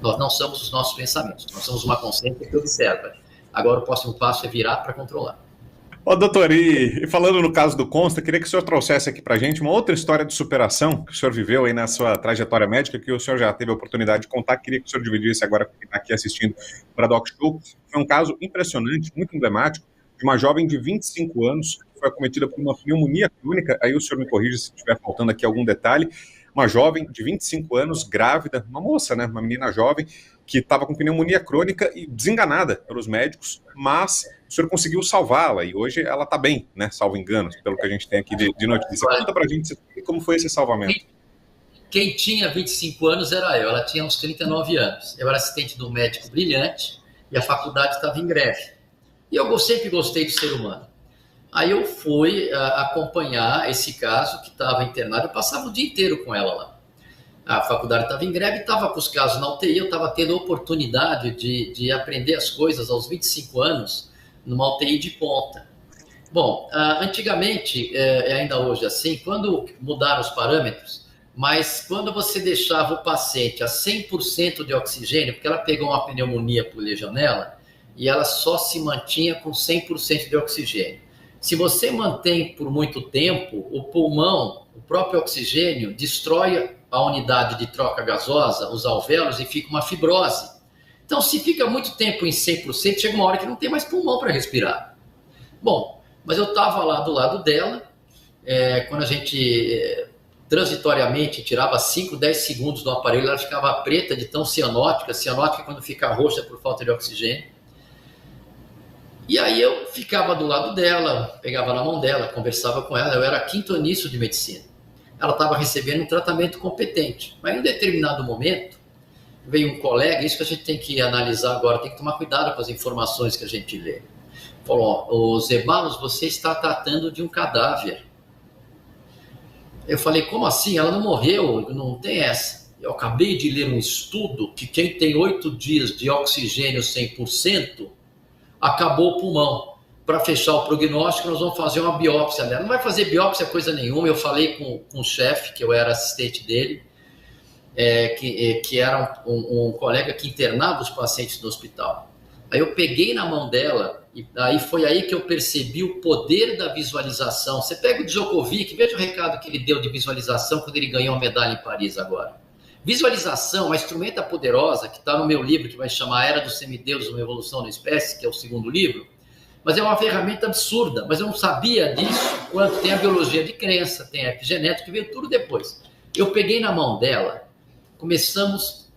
Nós não somos os nossos pensamentos, nós somos uma consciência que observa. Agora o próximo passo é virar para controlar. Ô, doutor, e falando no caso do Consta, queria que o senhor trouxesse aqui pra gente uma outra história de superação que o senhor viveu aí na sua trajetória médica, que o senhor já teve a oportunidade de contar. Queria que o senhor dividisse agora com quem está aqui assistindo para Doc Show. Foi um caso impressionante, muito emblemático, de uma jovem de 25 anos que foi acometida por uma pneumonia crônica. Aí o senhor me corrige se estiver faltando aqui algum detalhe. Uma jovem de 25 anos, grávida, uma moça, né, uma menina jovem, que estava com pneumonia crônica e desenganada pelos médicos, mas o senhor conseguiu salvá-la e hoje ela está bem, né? Salvo engano, pelo que a gente tem aqui de notícia. Conta pra gente como foi esse salvamento. Quem tinha 25 anos era eu, ela tinha uns 39 anos. Eu era assistente de um médico brilhante e a faculdade estava em greve. E eu sempre gostei do ser humano. Aí eu fui acompanhar esse caso que estava internado, eu passava o dia inteiro com ela lá. A faculdade estava em greve, estava com os casos na UTI, eu estava tendo a oportunidade de aprender as coisas aos 25 anos numa UTI de ponta. Bom, antigamente, ainda hoje assim, quando mudaram os parâmetros, mas quando você deixava o paciente a 100% de oxigênio, porque ela pegou uma pneumonia por legionela, e ela só se mantinha com 100% de oxigênio. Se você mantém por muito tempo, o pulmão, o próprio oxigênio, destrói a unidade de troca gasosa, os alvéolos, e fica uma fibrose. Então, se fica muito tempo em 100%, chega uma hora que não tem mais pulmão para respirar. Bom, mas eu estava lá do lado dela, quando a gente transitoriamente tirava 5, 10 segundos do aparelho, ela ficava preta de tão cianótica. Cianótica quando fica roxa por falta de oxigênio. E aí eu ficava do lado dela, pegava na mão dela, conversava com ela. Eu era quinto anício de medicina. Ela estava recebendo um tratamento competente. Mas em um determinado momento, veio um colega, isso que a gente tem que analisar agora, tem que tomar cuidado com as informações que a gente lê. Falou, ó, Zeballos, você está tratando de um cadáver. Eu falei, como assim? Ela não morreu, não tem essa. Eu acabei de ler um estudo que quem tem 8 dias de oxigênio 100%, acabou o pulmão. Para fechar o prognóstico, nós vamos fazer uma biópsia dela. Não vai fazer biópsia coisa nenhuma. Eu falei com o chefe, que eu era assistente dele, que era um colega que internava os pacientes no hospital. Aí eu peguei na mão dela, e aí foi aí que eu percebi o poder da visualização. Você pega o Djokovic, veja o recado que ele deu de visualização quando ele ganhou a medalha em Paris agora. Visualização, uma instrumenta poderosa, que está no meu livro, que vai chamar Era dos Semideuses, uma Evolução da Espécie, que é o segundo livro, mas é uma ferramenta absurda. Mas eu não sabia disso quando tem a biologia de crença, tem a epigenética, que veio tudo depois. Eu peguei na mão dela, começamos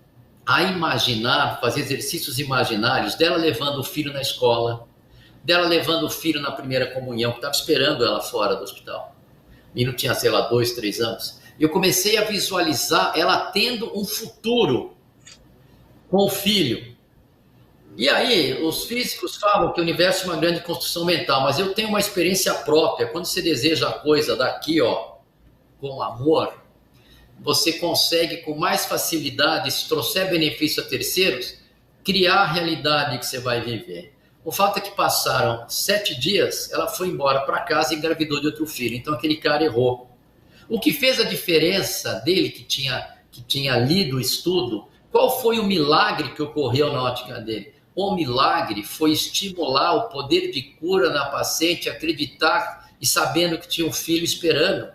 a imaginar, fazer exercícios imaginários dela levando o filho na escola, dela levando o filho na primeira comunhão, que estava esperando ela fora do hospital. O menino tinha, sei lá, 2, 3 anos. Eu comecei a visualizar ela tendo um futuro com o filho. E aí, os físicos falam que o universo é uma grande construção mental, mas eu tenho uma experiência própria. Quando você deseja a coisa daqui, ó, com amor, você consegue com mais facilidade, se trouxer benefício a terceiros, criar a realidade que você vai viver. O fato é que passaram 7 dias, ela foi embora para casa e engravidou de outro filho. Então aquele cara errou. O que fez a diferença dele, que tinha lido o estudo, qual foi o milagre que ocorreu na ótica dele? O milagre foi estimular o poder de cura na paciente, acreditar e sabendo que tinha um filho esperando.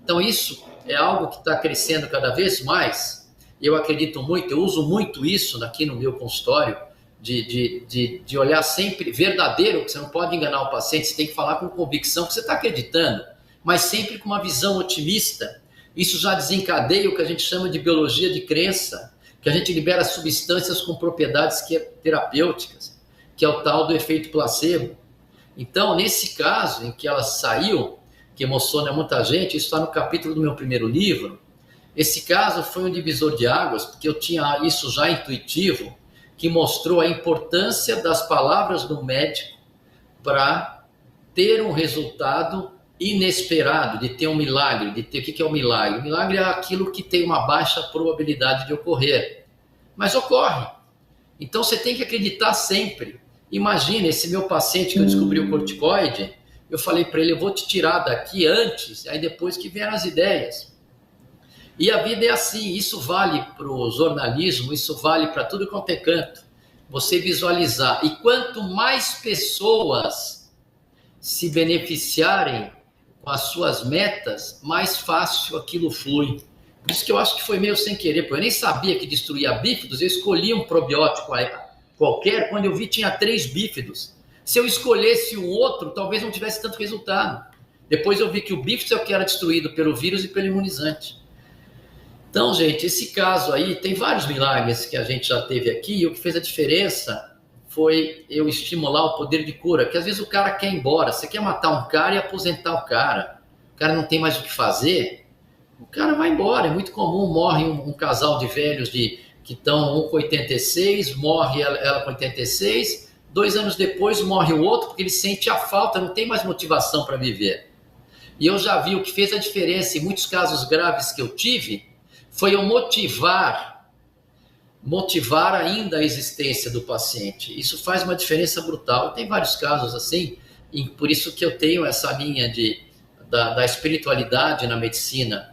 Então isso é algo que está crescendo cada vez mais. Eu acredito muito, eu uso muito isso aqui no meu consultório, de olhar sempre verdadeiro, que você não pode enganar o paciente, você tem que falar com convicção que você está acreditando, mas sempre com uma visão otimista. Isso já desencadeia o que a gente chama de biologia de crença, que a gente libera substâncias com propriedades terapêuticas, que é o tal do efeito placebo. Então, nesse caso em que ela saiu, que emociona muita gente, isso está no capítulo do meu primeiro livro, esse caso foi um divisor de águas, porque eu tinha isso já intuitivo, que mostrou a importância das palavras do médico para ter um resultado inesperado, de ter um milagre, de ter... O que é o milagre? O milagre é aquilo que tem uma baixa probabilidade de ocorrer, mas ocorre. Então você tem que acreditar sempre. Imagina, esse meu paciente que eu descobri o corticoide, eu falei para ele, eu vou te tirar daqui antes, aí depois que vieram as ideias. E a vida é assim, isso vale para o jornalismo, isso vale para tudo quanto é canto. Você visualizar. E quanto mais pessoas se beneficiarem com as suas metas, mais fácil aquilo flui. Por isso que eu acho que foi meio sem querer, porque eu nem sabia que destruía bífidos, eu escolhi um probiótico qualquer, quando eu vi tinha 3 bífidos. Se eu escolhesse um outro, talvez não tivesse tanto resultado. Depois eu vi que o bífido é o que era destruído pelo vírus e pelo imunizante. Então, gente, esse caso aí, tem vários milagres que a gente já teve aqui, e o que fez a diferença foi eu estimular o poder de cura, que às vezes o cara quer ir embora, você quer matar um cara e aposentar o cara não tem mais o que fazer, o cara vai embora. É muito comum, morre um casal de velhos que estão um com 86, morre ela com 86, 2 anos depois morre o outro, porque ele sente a falta, não tem mais motivação para viver. E eu já vi o que fez a diferença em muitos casos graves que eu tive, foi eu motivar ainda a existência do paciente. Isso faz uma diferença brutal. Tem vários casos assim, e por isso que eu tenho essa linha da espiritualidade na medicina,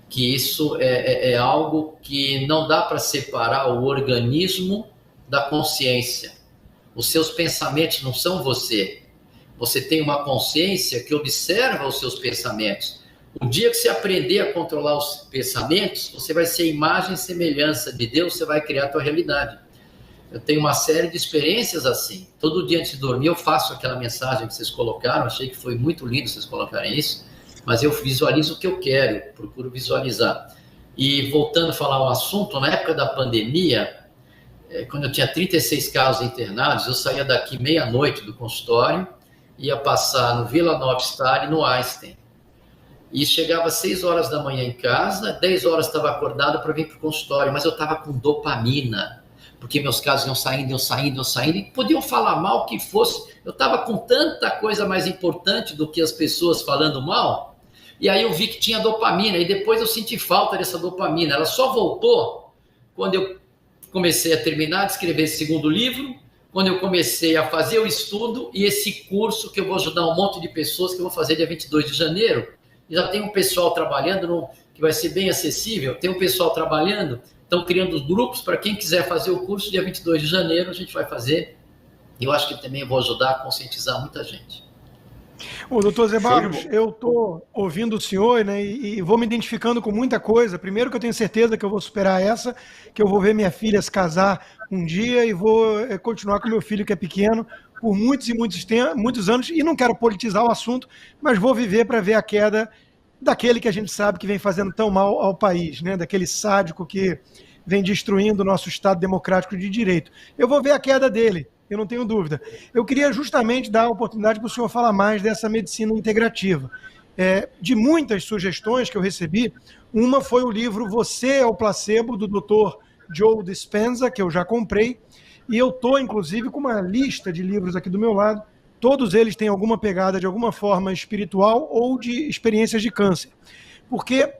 que isso é algo que não dá para separar o organismo da consciência. Os seus pensamentos não são você. Você tem uma consciência que observa os seus pensamentos. O dia que você aprender a controlar os pensamentos, você vai ser imagem e semelhança de Deus, você vai criar a tua realidade. Eu tenho uma série de experiências assim. Todo dia antes de dormir eu faço aquela mensagem que vocês colocaram, achei que foi muito lindo vocês colocarem isso, mas eu visualizo o que eu quero, procuro visualizar. E voltando a falar o assunto, na época da pandemia, quando eu tinha 36 casos internados, eu saía daqui meia-noite do consultório, ia passar no Vila Nova Star e no Einstein. E chegava às 6 horas da manhã em casa, 10 horas estava acordado para vir para o consultório, mas eu estava com dopamina, porque meus casos iam saindo, e podiam falar mal que fosse. Eu estava com tanta coisa mais importante do que as pessoas falando mal, e aí eu vi que tinha dopamina, e depois eu senti falta dessa dopamina. Ela só voltou quando eu comecei a terminar de escrever esse segundo livro, quando eu comecei a fazer o estudo e esse curso que eu vou ajudar um monte de pessoas, que eu vou fazer dia 22 de janeiro, já tem um pessoal trabalhando, que vai ser bem acessível, tem um pessoal trabalhando, estão criando os grupos para quem quiser fazer o curso, dia 22 de janeiro a gente vai fazer, e eu acho que também vou ajudar a conscientizar muita gente. Ô, doutor Zé Barros, eu estou ouvindo o senhor, né, e vou me identificando com muita coisa. Primeiro que eu tenho certeza que eu vou superar essa, que eu vou ver minha filha se casar um dia e vou continuar com meu filho que é pequeno por muitos anos, e não quero politizar o assunto, mas vou viver para ver a queda daquele que a gente sabe que vem fazendo tão mal ao país, né, daquele sádico que vem destruindo o nosso Estado democrático de direito. Eu vou ver a queda dele, eu não tenho dúvida. Eu queria justamente dar a oportunidade para o senhor falar mais dessa medicina integrativa. De muitas sugestões que eu recebi, uma foi o livro Você é o Placebo, do Dr. Joe Dispenza, que eu já comprei, e eu estou, inclusive, com uma lista de livros aqui do meu lado. Todos eles têm alguma pegada, de alguma forma, espiritual ou de experiências de câncer. Porque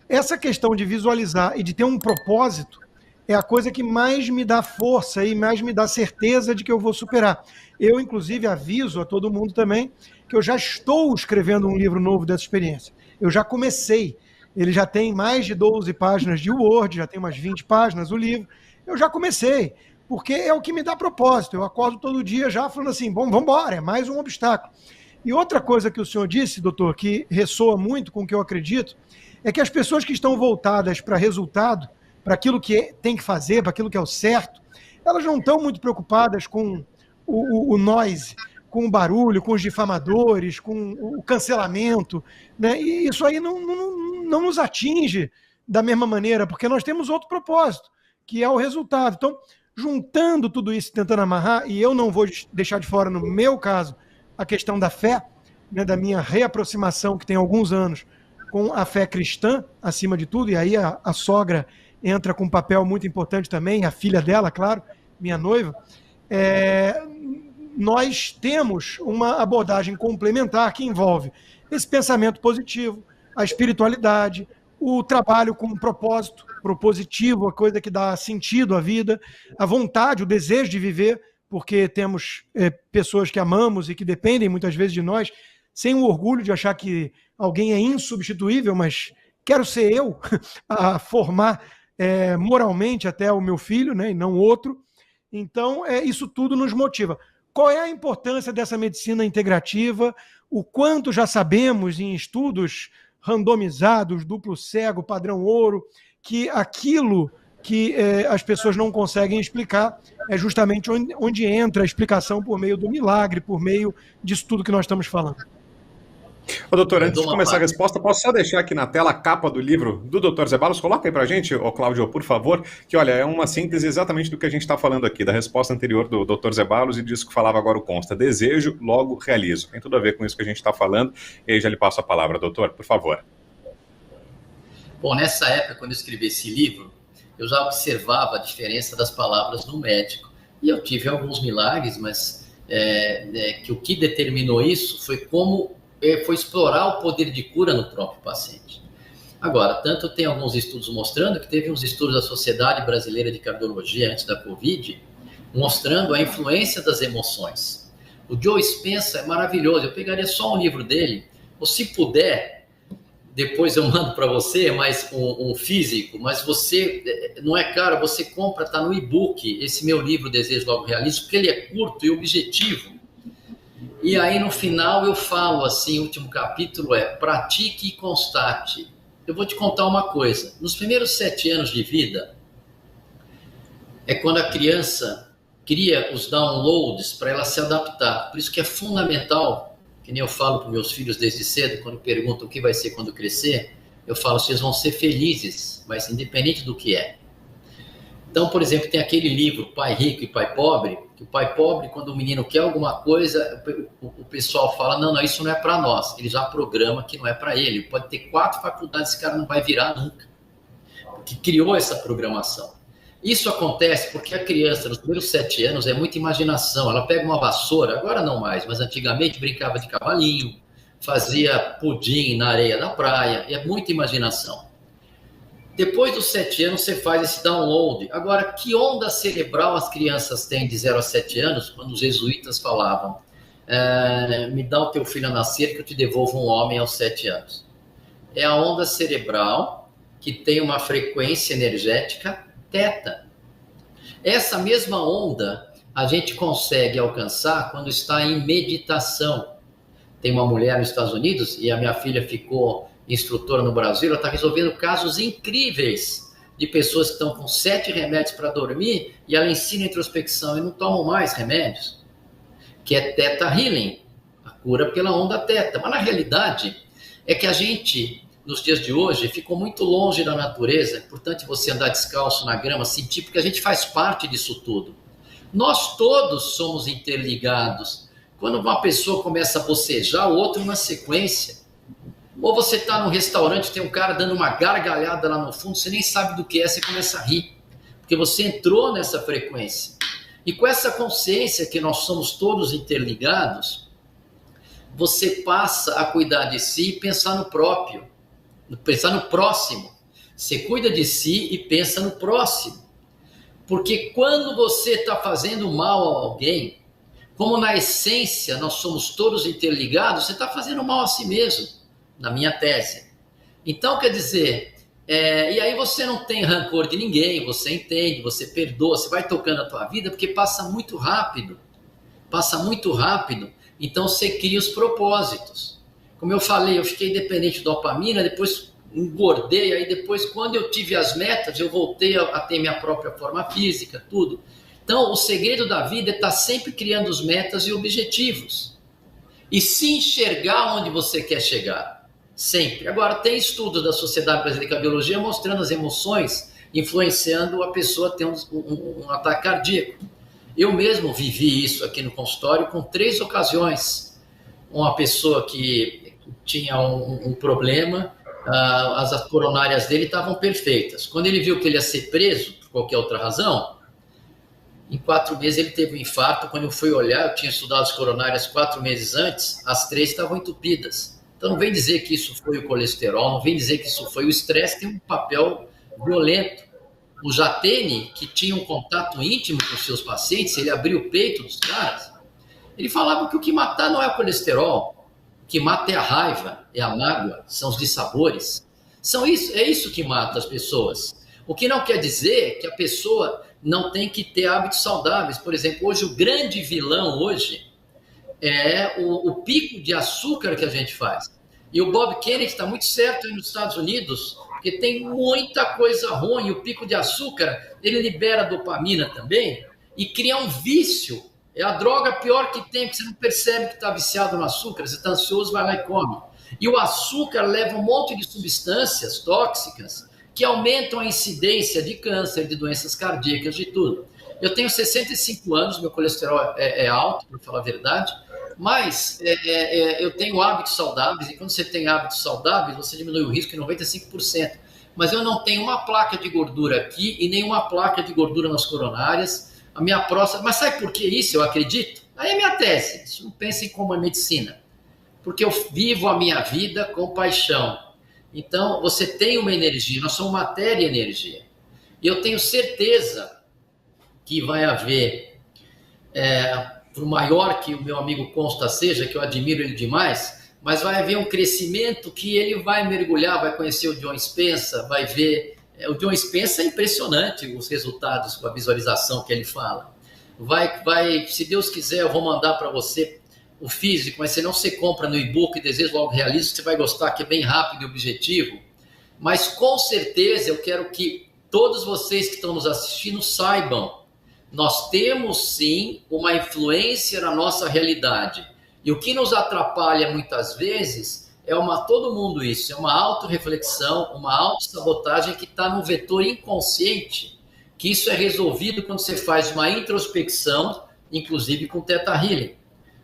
essa questão de visualizar e de ter um propósito é a coisa que mais me dá força e mais me dá certeza de que eu vou superar. Eu, inclusive, aviso a todo mundo também que eu já estou escrevendo um livro novo dessa experiência. Eu já comecei. Ele já tem mais de 12 páginas de Word, já tem umas 20 páginas o livro. Eu já comecei, porque é o que me dá propósito. Eu acordo todo dia já falando assim, bom, vamos embora, é mais um obstáculo. E outra coisa que o senhor disse, doutor, que ressoa muito com o que eu acredito, é que as pessoas que estão voltadas para resultado, para aquilo que tem que fazer, para aquilo que é o certo, elas não estão muito preocupadas com o noise, com o barulho, com os difamadores, com o cancelamento, né? E isso aí não nos atinge da mesma maneira, porque nós temos outro propósito, que é o resultado. Então, juntando tudo isso, tentando amarrar, e eu não vou deixar de fora, no meu caso, a questão da fé, né, da minha reaproximação, que tem alguns anos, com a fé cristã, acima de tudo, e aí a sogra entra com um papel muito importante também, a filha dela, claro, minha noiva. Nós temos uma abordagem complementar que envolve esse pensamento positivo, a espiritualidade, o trabalho com um propósito propositivo, a coisa que dá sentido à vida, a vontade, o desejo de viver, porque temos pessoas que amamos e que dependem muitas vezes de nós, sem o orgulho de achar que alguém é insubstituível, mas quero ser eu a formar moralmente até o meu filho, né, e não outro. Então, isso tudo nos motiva. Qual é a importância dessa medicina integrativa? O quanto já sabemos em estudos randomizados, duplo cego, padrão ouro, que aquilo que as pessoas não conseguem explicar é justamente onde entra a explicação por meio do milagre, por meio disso tudo que nós estamos falando. Ô, doutor, antes de começar a resposta, posso só deixar aqui na tela a capa do livro do Dr. Zé Barros? Coloca aí pra gente, ô Cláudio, por favor, que olha, é uma síntese exatamente do que a gente está falando aqui, da resposta anterior do Dr. Zé Barros e disso que falava agora o Consta. Desejo, logo realizo. Tem tudo a ver com isso que a gente está falando, e aí já lhe passo a palavra, doutor, por favor. Bom, nessa época, quando eu escrevi esse livro, eu já observava a diferença das palavras no médico. E eu tive alguns milagres, mas que o que determinou isso foi foi explorar o poder de cura no próprio paciente. Agora, tanto tem alguns estudos mostrando que teve uns estudos da Sociedade Brasileira de Cardiologia antes da Covid, mostrando a influência das emoções. O Joe Dispenza é maravilhoso, eu pegaria só um livro dele, ou se puder, depois eu mando para você, mais um físico, mas você, não é caro, você compra, está no e-book, esse meu livro Desejo Logo Realizo, porque ele é curto e objetivo. E aí no final eu falo assim, o último capítulo é pratique e constate. Eu vou te contar uma coisa, nos primeiros 7 anos de vida, é quando a criança cria os downloads para ela se adaptar, por isso que é fundamental. Que nem eu falo para meus filhos desde cedo, quando perguntam o que vai ser quando crescer, eu falo, vocês vão ser felizes, mas independente do que é. Então, por exemplo, tem aquele livro, Pai Rico e Pai Pobre, que o pai pobre, quando o menino quer alguma coisa, o pessoal fala, não, isso não é para nós. Ele já programa que não é para ele. Pode ter 4 faculdades, esse cara não vai virar nunca. Porque criou essa programação. Isso acontece porque a criança, nos primeiros 7 anos, é muita imaginação. Ela pega uma vassoura, agora não mais, mas antigamente brincava de cavalinho, fazia pudim na areia da praia, é muita imaginação. Depois dos 7 anos, você faz esse download. Agora, que onda cerebral as crianças têm de 0 a 7 anos, quando os jesuítas falavam, me dá o teu filho a nascer que eu te devolvo um homem aos 7 anos. É a onda cerebral que tem uma frequência energética teta. Essa mesma onda a gente consegue alcançar quando está em meditação. Tem uma mulher nos Estados Unidos, e a minha filha ficou instrutora no Brasil, ela está resolvendo casos incríveis de pessoas que estão com 7 remédios para dormir e ela ensina introspecção e não tomam mais remédios, que é Theta Healing, a cura pela onda teta. Mas na realidade é que a gente, nos dias de hoje, ficou muito longe da natureza, é importante você andar descalço na grama, sentir, porque a gente faz parte disso tudo. Nós todos somos interligados. Quando uma pessoa começa a bocejar, o outro na sequência. Ou você está num restaurante, tem um cara dando uma gargalhada lá no fundo, você nem sabe do que é, você começa a rir. Porque você entrou nessa frequência. E com essa consciência que nós somos todos interligados, você passa a cuidar de si e pensar no próprio. Pensar no próximo. Você cuida de si e pensa no próximo. Porque quando você está fazendo mal a alguém, como na essência nós somos todos interligados, você está fazendo mal a si mesmo. Na minha tese. Então, quer dizer, e aí você não tem rancor de ninguém, você entende, você perdoa, você vai tocando a tua vida, porque passa muito rápido, então você cria os propósitos. Como eu falei, eu fiquei dependente de dopamina, depois engordei, aí depois, quando eu tive as metas, eu voltei a ter minha própria forma física, tudo. Então, o segredo da vida é estar sempre criando as metas e objetivos, e se enxergar onde você quer chegar. Sempre. Agora, tem estudos da Sociedade Brasileira de Cardiologia mostrando as emoções influenciando a pessoa a ter um ataque cardíaco. Eu mesmo vivi isso aqui no consultório com 3 ocasiões. Uma pessoa que tinha um problema, as coronárias dele estavam perfeitas. Quando ele viu que ele ia ser preso, por qualquer outra razão, em 4 meses ele teve um infarto. Quando eu fui olhar, eu tinha estudado as coronárias 4 meses antes, as 3 estavam entupidas. Então não vem dizer que isso foi o colesterol, não vem dizer que isso foi o estresse, tem um papel violento. O Jatene, que tinha um contato íntimo com os seus pacientes, ele abriu o peito dos caras, ele falava que o que matar não é o colesterol, o que mata é a raiva, é a mágoa, são os dissabores, É isso que mata as pessoas. O que não quer dizer que a pessoa não tem que ter hábitos saudáveis. Por exemplo, hoje o grande vilão hoje é o pico de açúcar que a gente faz. E o Bob Kennedy está muito certo aí nos Estados Unidos, porque tem muita coisa ruim. O pico de açúcar, ele libera dopamina também e cria um vício. É a droga pior que tem, porque você não percebe que está viciado no açúcar, você está ansioso, vai lá e come. E o açúcar leva um monte de substâncias tóxicas que aumentam a incidência de câncer, de doenças cardíacas, de tudo. Eu tenho 65 anos, meu colesterol é alto, para falar a verdade, mas eu tenho hábitos saudáveis, e quando você tem hábitos saudáveis, você diminui o risco em 95%. Mas eu não tenho uma placa de gordura aqui e nenhuma placa de gordura nas coronárias. A minha próstata... Mas sabe por que isso, eu acredito? Aí é minha tese. Isso não pensem como é medicina. Porque eu vivo a minha vida com paixão. Então, você tem uma energia. Nós somos matéria e energia. E eu tenho certeza que vai haver, por maior que o meu amigo Consta seja, que eu admiro ele demais, mas vai haver um crescimento que ele vai mergulhar, vai conhecer o John Spencer, vai ver... O John Spencer é impressionante os resultados com a visualização que ele fala. Se Deus quiser, eu vou mandar para você o físico, mas se não você compra no e-book e Desejo Logo Realiza, você vai gostar, que é bem rápido e objetivo. Mas com certeza eu quero que todos vocês que estão nos assistindo saibam, nós temos sim uma influência na nossa realidade. E o que nos atrapalha muitas vezes todo mundo isso, é uma autorreflexão, uma autossabotagem que está no vetor inconsciente, que isso é resolvido quando você faz uma introspecção, inclusive com Theta Healing.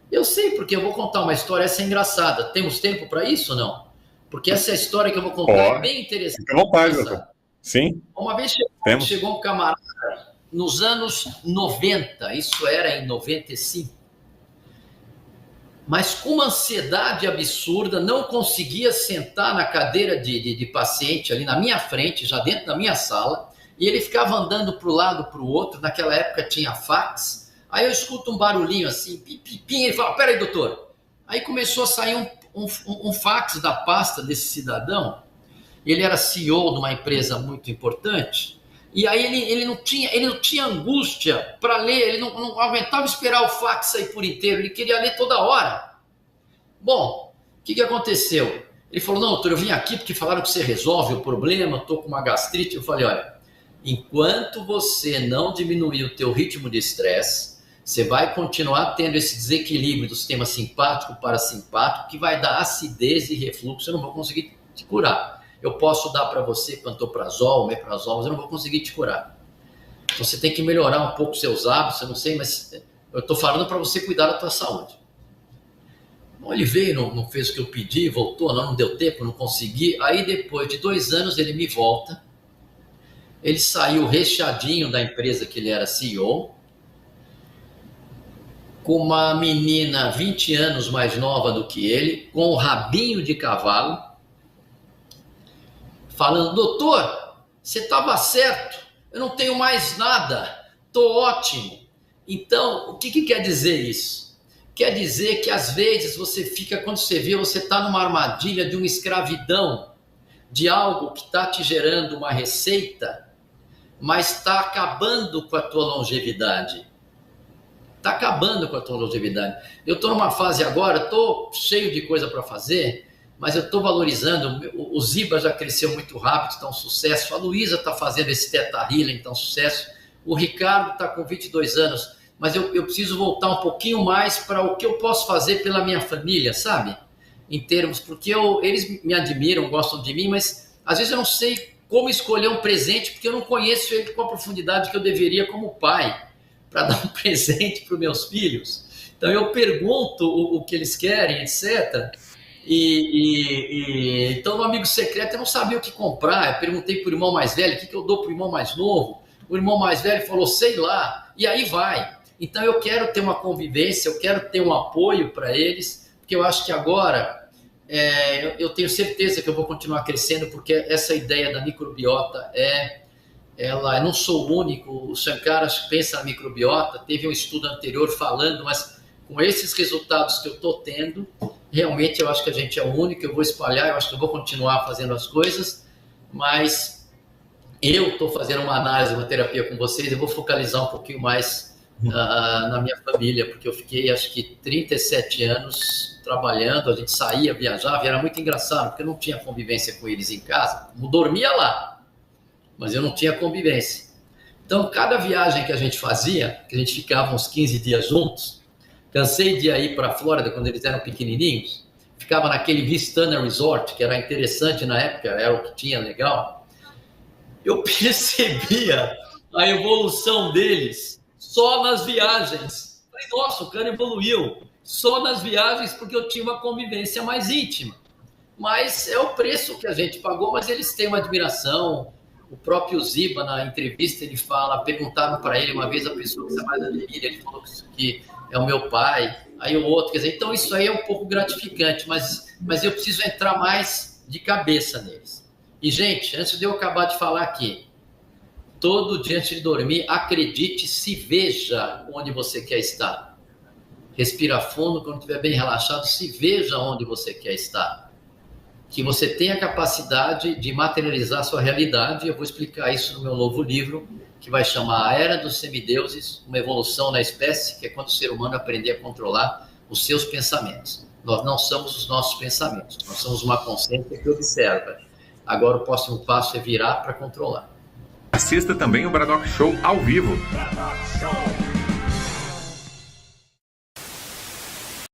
Eu sei, porque eu vou contar uma história, essa é engraçada. Temos tempo para isso ou não? Porque essa história que eu vou contar é bem interessante. Fica à vontade, doutor. Sim. Uma vez chegou um camarada nos anos 90, isso era em 95, mas com uma ansiedade absurda, não conseguia sentar na cadeira de paciente ali na minha frente, já dentro da minha sala, e ele ficava andando para o lado, para o outro. Naquela época tinha fax. Aí eu escuto um barulhinho assim, pim, pim, pim, ele fala, peraí, doutor. Aí começou a sair um fax da pasta desse cidadão. Ele era CEO de uma empresa muito importante, e aí ele não tinha angústia para ler, ele não aguentava esperar o fax sair por inteiro, ele queria ler toda hora. Bom, o que aconteceu? Ele falou, não, doutor, eu vim aqui porque falaram que você resolve o problema, estou com uma gastrite. Eu falei, olha, enquanto você não diminuir o teu ritmo de estresse, você vai continuar tendo esse desequilíbrio do sistema simpático e parasimpático, que vai dar acidez e refluxo. Eu não vou conseguir te curar. Eu posso dar para você pantoprazol, omeprazol, mas eu não vou conseguir te curar. Então você tem que melhorar um pouco os seus hábitos, eu não sei, mas eu estou falando para você cuidar da tua saúde. Bom, ele veio, não fez o que eu pedi, voltou, não deu tempo, não consegui. Aí depois de 2 anos ele me volta. Ele saiu recheadinho da empresa que ele era CEO, com uma menina 20 anos mais nova do que ele, com um rabinho de cavalo, falando, doutor, você estava certo, eu não tenho mais nada, estou ótimo. Então, o que quer dizer isso? Quer dizer que às vezes você fica, quando você vê, você está numa armadilha de uma escravidão, de algo que está te gerando uma receita, mas está acabando com a tua longevidade. Está acabando com a tua longevidade. Eu estou numa fase agora, estou cheio de coisa para fazer, mas eu estou valorizando. O Ziba já cresceu muito rápido, está um sucesso. A Luísa está fazendo esse Theta Healing, está um sucesso. O Ricardo está com 22 anos, mas eu preciso voltar um pouquinho mais para o que eu posso fazer pela minha família, sabe? Em termos, porque eles me admiram, gostam de mim, mas às vezes eu não sei como escolher um presente, porque eu não conheço ele com a profundidade que eu deveria como pai, para dar um presente para os meus filhos. Então eu pergunto o que eles querem, etc. Então no Amigo Secreto eu não sabia o que comprar. Eu perguntei para o irmão mais velho, o que eu dou para o irmão mais novo? O irmão mais velho falou, sei lá, e aí vai. Então eu quero ter uma convivência, eu quero ter um apoio para eles, porque eu acho que agora eu tenho certeza que eu vou continuar crescendo, porque essa ideia da microbiota eu não sou o único. O Shankara pensa na microbiota, teve um estudo anterior falando, mas com esses resultados que eu estou tendo, realmente eu acho que a gente é o único. Eu vou espalhar, eu acho que eu vou continuar fazendo as coisas, mas eu estou fazendo uma análise, uma terapia com vocês, eu vou focalizar um pouquinho mais na minha família, porque eu fiquei, acho que 37 anos trabalhando, a gente saía, viajava, e era muito engraçado, porque eu não tinha convivência com eles em casa, eu dormia lá, mas eu não tinha convivência. Então, cada viagem que a gente fazia, que a gente ficava uns 15 dias juntos, cansei de ir para a Flórida quando eles eram pequenininhos, ficava naquele Vistana Resort, que era interessante na época, era o que tinha legal. Eu percebia a evolução deles só nas viagens. Falei, nossa, o cara evoluiu só nas viagens porque eu tinha uma convivência mais íntima. Mas é o preço que a gente pagou, mas eles têm uma admiração. O próprio Ziba, na entrevista, ele fala, perguntaram para ele uma vez a pessoa que você mais admira, ele falou que é o meu pai, aí o outro, quer dizer, então isso aí é um pouco gratificante, mas eu preciso entrar mais de cabeça neles. E, gente, antes de eu acabar de falar aqui, todo dia antes de dormir, acredite, se veja onde você quer estar. Respira fundo, quando estiver bem relaxado, se veja onde você quer estar. Que você tenha a capacidade de materializar a sua realidade. Eu vou explicar isso no meu novo livro, que vai chamar A Era dos Semideuses, uma evolução na espécie, que é quando o ser humano aprender a controlar os seus pensamentos. Nós não somos os nossos pensamentos, nós somos uma consciência que observa. Agora o próximo passo é virar para controlar. Assista também o Bradock Show ao vivo.